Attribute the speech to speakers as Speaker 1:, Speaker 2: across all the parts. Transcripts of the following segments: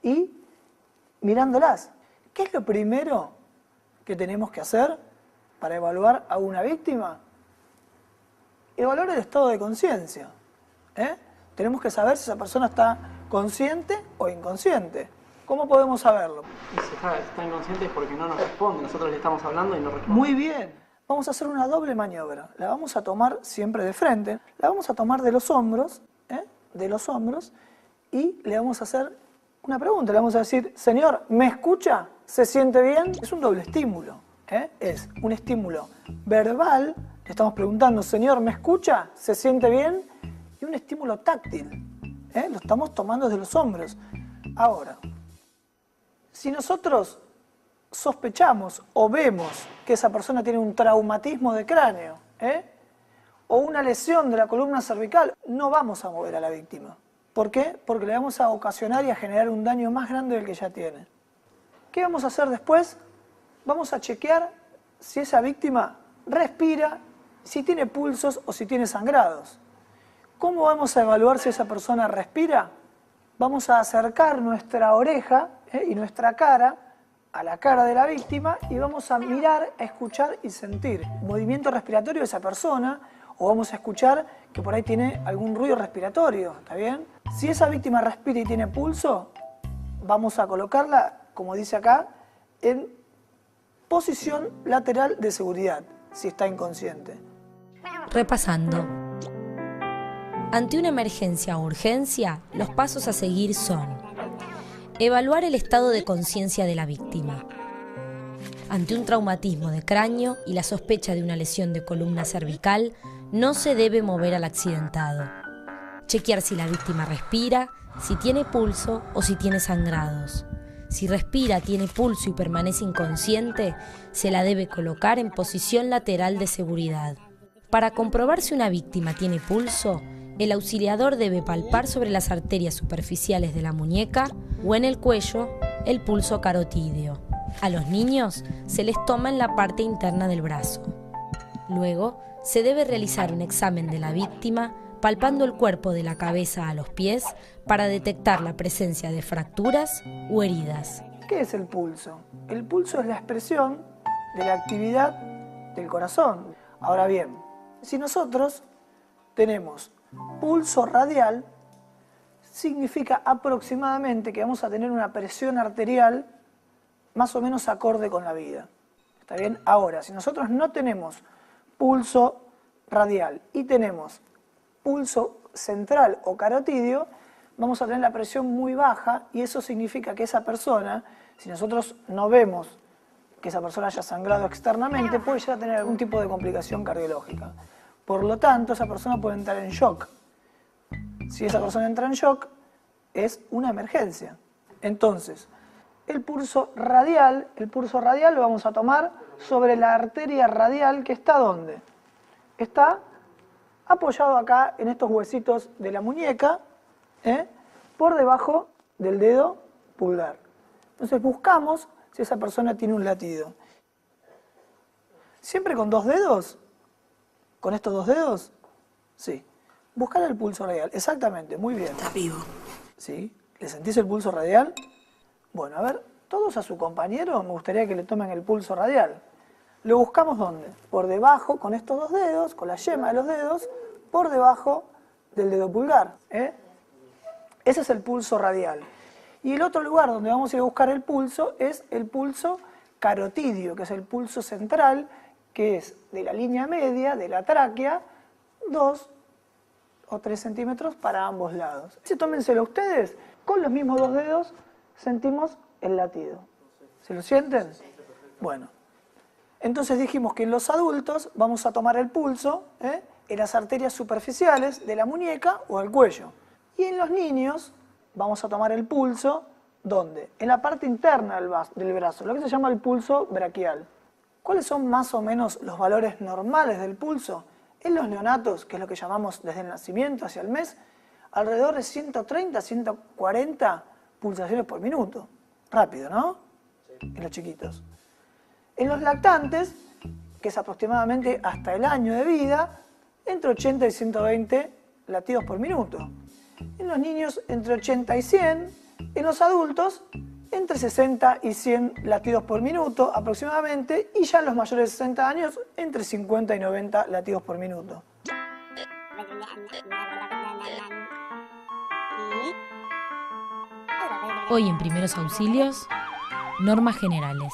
Speaker 1: y mirándolas. ¿Qué es lo primero que tenemos que hacer para evaluar a una víctima? Evaluar el estado de conciencia. Tenemos que saber si esa persona está consciente o inconsciente. ¿Cómo podemos saberlo?
Speaker 2: Y si está inconsciente es porque no nos responde. Nosotros le estamos hablando y no responde.
Speaker 1: Muy bien. Vamos a hacer una doble maniobra. La vamos a tomar siempre de frente. La vamos a tomar de los hombros, y le vamos a hacer una pregunta. Le vamos a decir, señor, ¿me escucha? ¿Se siente bien? Es un doble estímulo. Es un estímulo verbal. Le estamos preguntando, señor, ¿me escucha? ¿Se siente bien? Y un estímulo táctil. Lo estamos tomando desde los hombros. Ahora, si nosotros sospechamos o vemos que esa persona tiene un traumatismo de cráneo, o una lesión de la columna cervical, no vamos a mover a la víctima. ¿Por qué? Porque le vamos a ocasionar y a generar un daño más grande del que ya tiene. ¿Qué vamos a hacer después? Vamos a chequear si esa víctima respira, si tiene pulsos o si tiene sangrados. ¿Cómo vamos a evaluar si esa persona respira? Vamos a acercar nuestra oreja y nuestra cara a la cara de la víctima y vamos a mirar, a escuchar y sentir movimiento respiratorio de esa persona, o vamos a escuchar que por ahí tiene algún ruido respiratorio, ¿está bien? Si esa víctima respira y tiene pulso, vamos a colocarla, como dice acá, en posición lateral de seguridad, si está inconsciente.
Speaker 3: Repasando. Ante una emergencia o urgencia, los pasos a seguir son: evaluar el estado de conciencia de la víctima. Ante un traumatismo de cráneo y la sospecha de una lesión de columna cervical, no se debe mover al accidentado. Chequear si la víctima respira, si tiene pulso o si tiene sangrados. Si respira, tiene pulso y permanece inconsciente, se la debe colocar en posición lateral de seguridad. Para comprobar si una víctima tiene pulso, el auxiliador debe palpar sobre las arterias superficiales de la muñeca o en el cuello el pulso carotídeo. A los niños se les toma en la parte interna del brazo. Luego, se debe realizar un examen de la víctima palpando el cuerpo de la cabeza a los pies para detectar la presencia de fracturas o heridas.
Speaker 1: ¿Qué es el pulso? El pulso es la expresión de la actividad del corazón. Ahora bien, si nosotros tenemos pulso radial, significa aproximadamente que vamos a tener una presión arterial más o menos acorde con la vida. ¿Está bien? Ahora, si nosotros no tenemos pulso radial y tenemos pulso central o carotídeo, vamos a tener la presión muy baja y eso significa que esa persona, si nosotros no vemos que esa persona haya sangrado externamente, puede llegar a tener algún tipo de complicación cardiológica. Por lo tanto, esa persona puede entrar en shock. Si esa persona entra en shock, es una emergencia. Entonces, el pulso radial lo vamos a tomar sobre la arteria radial, que está ¿dónde? Está apoyado acá en estos huesitos de la muñeca, por debajo del dedo pulgar. Entonces buscamos si esa persona tiene un latido. ¿Siempre con dos dedos? ¿Con estos dos dedos? Sí. Buscar el pulso radial, exactamente, muy bien.
Speaker 3: Está vivo.
Speaker 1: ¿Sí? ¿Le sentís el pulso radial? Bueno, a ver, todos a su compañero me gustaría que le tomen el pulso radial. ¿Lo buscamos dónde? Por debajo, con estos dos dedos, con la yema de los dedos, por debajo del dedo pulgar. Ese es el pulso radial. Y el otro lugar donde vamos a ir a buscar el pulso es el pulso carotídeo, que es el pulso central, que es de la línea media, de la tráquea, 2 o 3 centímetros para ambos lados. Si tómenselo ustedes, con los mismos dos dedos sentimos el latido. ¿Se lo sienten? Bueno. Entonces dijimos que en los adultos vamos a tomar el pulso en las arterias superficiales de la muñeca o el cuello. Y en los niños vamos a tomar el pulso, ¿dónde? En la parte interna del brazo, lo que se llama el pulso braquial. ¿Cuáles son más o menos los valores normales del pulso? En los neonatos, que es lo que llamamos desde el nacimiento hacia el mes, alrededor de 130, 140 pulsaciones por minuto. Rápido, ¿no? En los chiquitos. En los lactantes, que es aproximadamente hasta el año de vida, entre 80 y 120 latidos por minuto. En los niños, entre 80 y 100, En los adultos, entre 60 y 100 latidos por minuto aproximadamente, y ya en los mayores de 60 años, entre 50 y 90 latidos por minuto.
Speaker 3: Hoy en Primeros Auxilios, normas generales.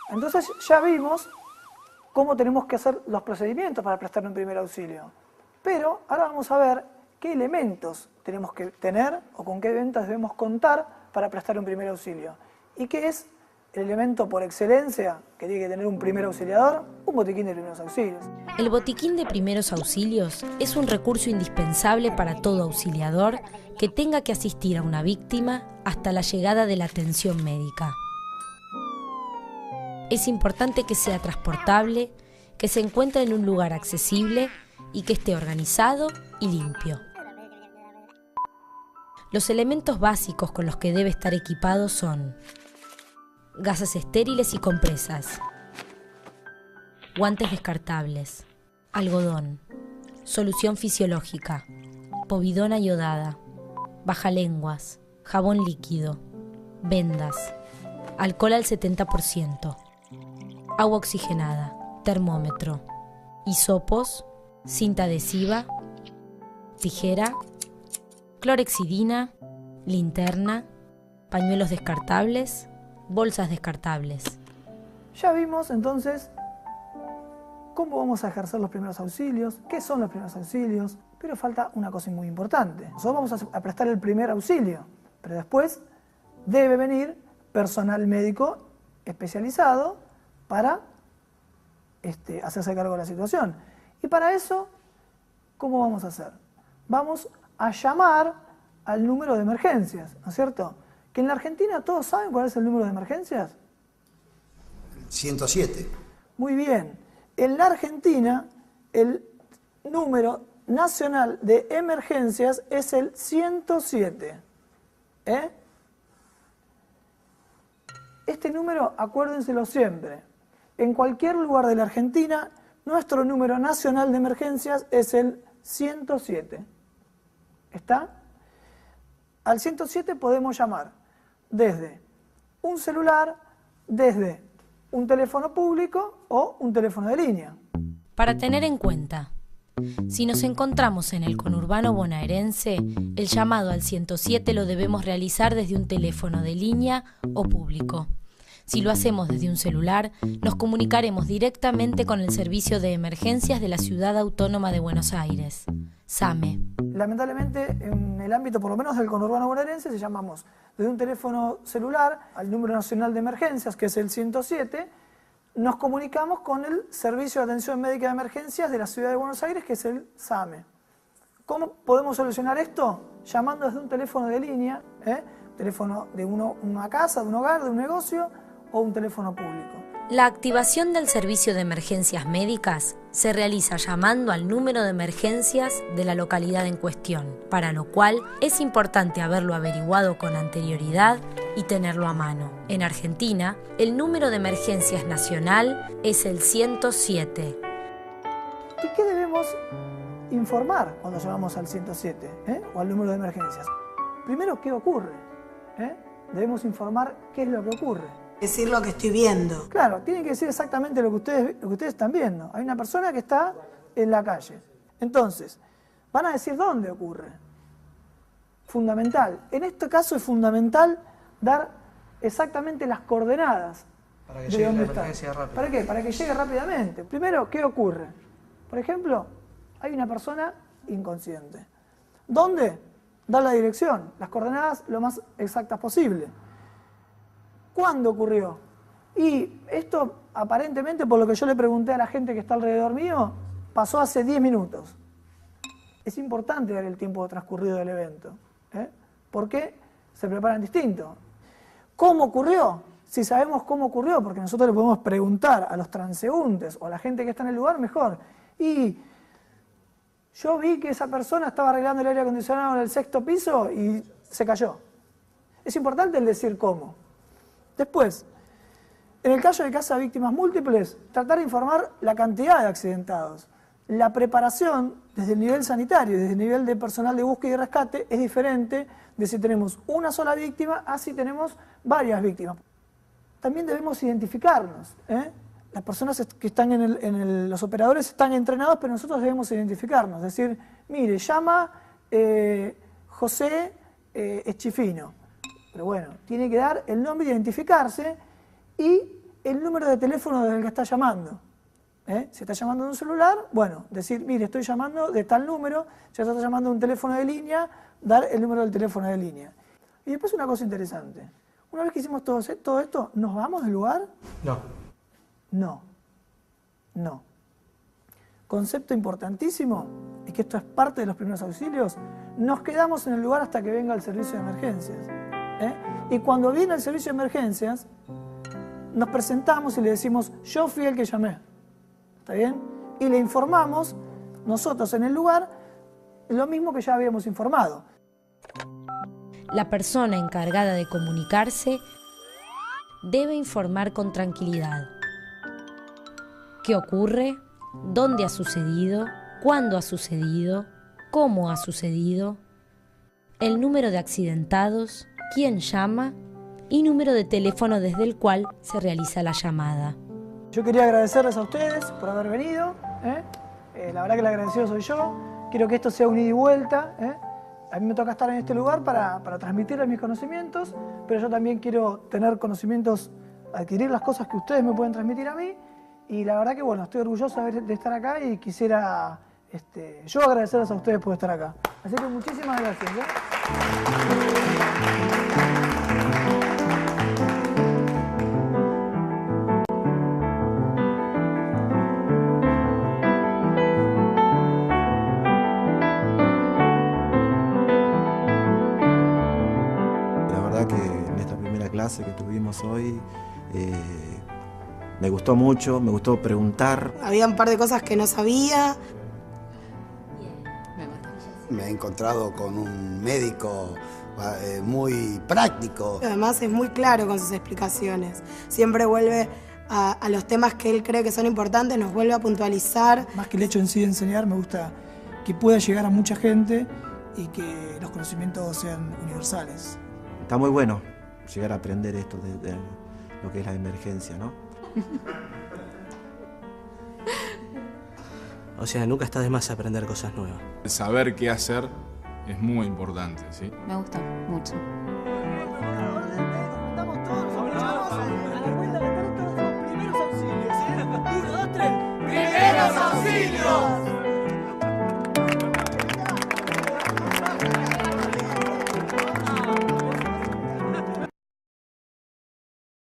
Speaker 1: Entonces ya vimos cómo tenemos que hacer los procedimientos para prestar un primer auxilio. Pero ahora vamos a ver qué elementos tenemos que tener o con qué ventas debemos contar para prestar un primer auxilio. ¿Y qué es el elemento por excelencia que tiene que tener un primer auxiliador? Un botiquín de primeros auxilios.
Speaker 3: El botiquín de primeros auxilios es un recurso indispensable para todo auxiliador que tenga que asistir a una víctima hasta la llegada de la atención médica. Es importante que sea transportable, que se encuentre en un lugar accesible y que esté organizado y limpio. Los elementos básicos con los que debe estar equipado son gasas estériles y compresas, guantes descartables, algodón, solución fisiológica, povidona iodada, bajalenguas, jabón líquido, vendas, alcohol al 70%, agua oxigenada, termómetro, hisopos, cinta adhesiva, tijera, clorexidina, linterna, pañuelos descartables, bolsas descartables.
Speaker 1: Ya vimos entonces cómo vamos a ejercer los primeros auxilios, qué son los primeros auxilios, pero falta una cosa muy importante. Nosotros vamos a prestar el primer auxilio, pero después debe venir personal médico especializado para hacerse cargo de la situación. Y para eso, ¿cómo vamos a hacer? Vamos a llamar al número de emergencias, ¿no es cierto? Que en la Argentina todos saben cuál es el número de emergencias.
Speaker 4: 107.
Speaker 1: Muy bien. En la Argentina, el número nacional de emergencias es el 107. Este número, acuérdenselo siempre. En cualquier lugar de la Argentina, nuestro número nacional de emergencias es el 107. ¿Está? Al 107 podemos llamar desde un celular, desde un teléfono público o un teléfono de línea.
Speaker 3: Para tener en cuenta, si nos encontramos en el conurbano bonaerense, el llamado al 107 lo debemos realizar desde un teléfono de línea o público. Si lo hacemos desde un celular, nos comunicaremos directamente con el Servicio de Emergencias de la Ciudad Autónoma de Buenos Aires, SAME.
Speaker 1: Lamentablemente, en el ámbito por lo menos del conurbano bonaerense, si llamamos desde un teléfono celular al número nacional de emergencias, que es el 107, nos comunicamos con el Servicio de Atención Médica de Emergencias de la Ciudad de Buenos Aires, que es el SAME. ¿Cómo podemos solucionar esto? Llamando desde un teléfono de línea, teléfono de una casa, de un hogar, de un negocio, o un teléfono público.
Speaker 3: La activación del servicio de emergencias médicas se realiza llamando al número de emergencias de la localidad en cuestión, para lo cual es importante haberlo averiguado con anterioridad y tenerlo a mano. En Argentina, el número de emergencias nacional es el 107.
Speaker 1: ¿Y qué debemos informar cuando llamamos al 107 o al número de emergencias? Primero, ¿qué ocurre? Debemos informar qué es lo que ocurre.
Speaker 5: Decir lo que estoy viendo.
Speaker 1: Claro, tienen que decir exactamente lo que ustedes están viendo. Hay una persona que está en la calle. Entonces, van a decir dónde ocurre. Fundamental. En este caso es fundamental dar exactamente las coordenadas
Speaker 2: Para que
Speaker 1: de
Speaker 2: llegue
Speaker 1: dónde
Speaker 2: la
Speaker 1: está.
Speaker 2: emergencia rápido.
Speaker 1: ¿Para qué? Para que llegue rápidamente. Primero, ¿qué ocurre? Por ejemplo, hay una persona inconsciente. ¿Dónde? Dar la dirección, las coordenadas lo más exactas posible. ¿Cuándo ocurrió? Y esto, aparentemente, por lo que yo le pregunté a la gente que está alrededor mío, pasó hace 10 minutos. Es importante dar el tiempo transcurrido del evento. Porque se preparan distinto. ¿Cómo ocurrió? Si sabemos cómo ocurrió, porque nosotros le podemos preguntar a los transeúntes o a la gente que está en el lugar, mejor. Y yo vi que esa persona estaba arreglando el aire acondicionado en el 6º piso y se cayó. Es importante el decir cómo. Después, en el caso de casa de víctimas múltiples, tratar de informar la cantidad de accidentados. La preparación desde el nivel sanitario, desde el nivel de personal de búsqueda y rescate, es diferente de si tenemos una sola víctima a si tenemos varias víctimas. También debemos identificarnos, ¿eh? Las personas que están los operadores están entrenados, pero nosotros debemos identificarnos. Es decir, mire, llama José Eschifino. Pero bueno, tiene que dar el nombre, identificarse y el número de teléfono del que está llamando. Si está llamando de un celular, bueno, decir, mire, estoy llamando de tal número, si está llamando de un teléfono de línea, dar el número del teléfono de línea. Y después una cosa interesante. Una vez que hicimos todo esto, ¿nos vamos del lugar? No. No. Concepto importantísimo, y que esto es parte de los primeros auxilios, nos quedamos en el lugar hasta que venga el servicio de emergencias. Y cuando viene el servicio de emergencias, nos presentamos y le decimos, yo fui el que llamé. ¿Está bien? Y le informamos, nosotros en el lugar, lo mismo que ya habíamos informado.
Speaker 3: La persona encargada de comunicarse debe informar con tranquilidad. ¿Qué ocurre? ¿Dónde ha sucedido? ¿Cuándo ha sucedido? ¿Cómo ha sucedido? El número de accidentados, quién llama y número de teléfono desde el cual se realiza la llamada.
Speaker 1: Yo quería agradecerles a ustedes por haber venido. La verdad que el agradecido soy yo. Quiero que esto sea un ida y vuelta. A mí me toca estar en este lugar para transmitirles mis conocimientos, pero yo también quiero tener conocimientos, adquirir las cosas que ustedes me pueden transmitir a mí. Y la verdad que bueno, estoy orgulloso de estar acá y quisiera yo agradecerles a ustedes por estar acá. Así que muchísimas gracias.
Speaker 4: La verdad que en esta primera clase que tuvimos hoy me gustó mucho, me gustó preguntar.
Speaker 5: Había un par de cosas que no sabía.
Speaker 6: Me he encontrado con un médico muy práctico.
Speaker 5: Además es muy claro con sus explicaciones. Siempre vuelve a los temas que él cree que son importantes, nos vuelve a puntualizar.
Speaker 1: Más que el hecho en sí de enseñar, me gusta que pueda llegar a mucha gente y que los conocimientos sean universales.
Speaker 4: Está muy bueno llegar a aprender esto de lo que es la emergencia, ¿no?
Speaker 7: O sea, nunca está de más aprender cosas nuevas.
Speaker 8: El saber qué hacer es muy importante, ¿sí?
Speaker 9: Me gusta mucho.
Speaker 1: Estamos todos los a la cuenta de 3 todos los primeros auxilios. 1, 2, 3. ¡Primeros auxilios!